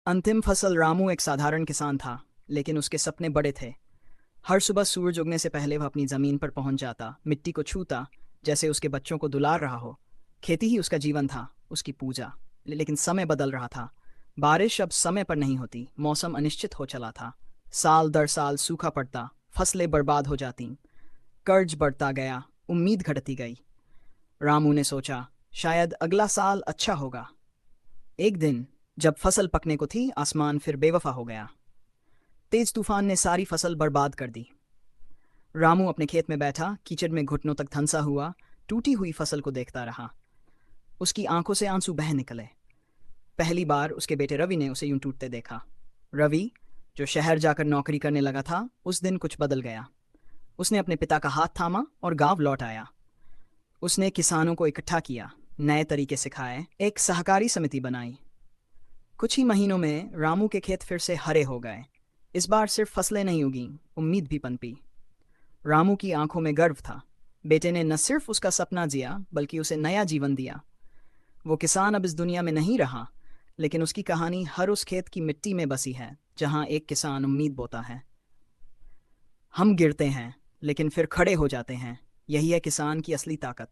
अंतिम फसल। रामू एक साधारण किसान था, लेकिन उसके सपने बड़े थे। हर सुबह सूरज उगने से पहले वह अपनी जमीन पर पहुंच जाता, मिट्टी को छूता, जैसे उसके बच्चों को दुलार रहा हो। खेती ही उसका जीवन था, उसकी पूजा। लेकिन समय बदल रहा था। बारिश अब समय पर नहीं होती, मौसम अनिश्चित हो चला था। साल दर साल सूखा पड़ता, फसलें बर्बाद हो जाती, कर्ज बढ़ता गया, उम्मीद घटती गई। रामू ने सोचा, शायद अगला साल अच्छा होगा। एक दिन जब फसल पकने को थी, आसमान फिर बेवफा हो गया। तेज तूफान ने सारी फसल बर्बाद कर दी। रामू अपने खेत में बैठा, कीचड़ में घुटनों तक धंसा हुआ, टूटी हुई फसल को देखता रहा। उसकी आंखों से आंसू बह निकले। पहली बार उसके बेटे रवि ने उसे यूं टूटते देखा। रवि, जो शहर जाकर नौकरी करने लगा था, उस दिन कुछ बदल गया। उसने अपने पिता का हाथ थामा और गांव लौट आया। उसने किसानों को इकट्ठा किया, नए तरीके सिखाए, एक सहकारी समिति बनाई। कुछ ही महीनों में रामू के खेत फिर से हरे हो गए। इस बार सिर्फ फसलें नहीं उगीं, उम्मीद भी पनपी। रामू की आंखों में गर्व था। बेटे ने न सिर्फ उसका सपना जिया, बल्कि उसे नया जीवन दिया। वो किसान अब इस दुनिया में नहीं रहा, लेकिन उसकी कहानी हर उस खेत की मिट्टी में बसी है जहां एक किसान उम्मीद बोता है। हम गिरते हैं, लेकिन फिर खड़े हो जाते हैं। यही है किसान की असली ताकत।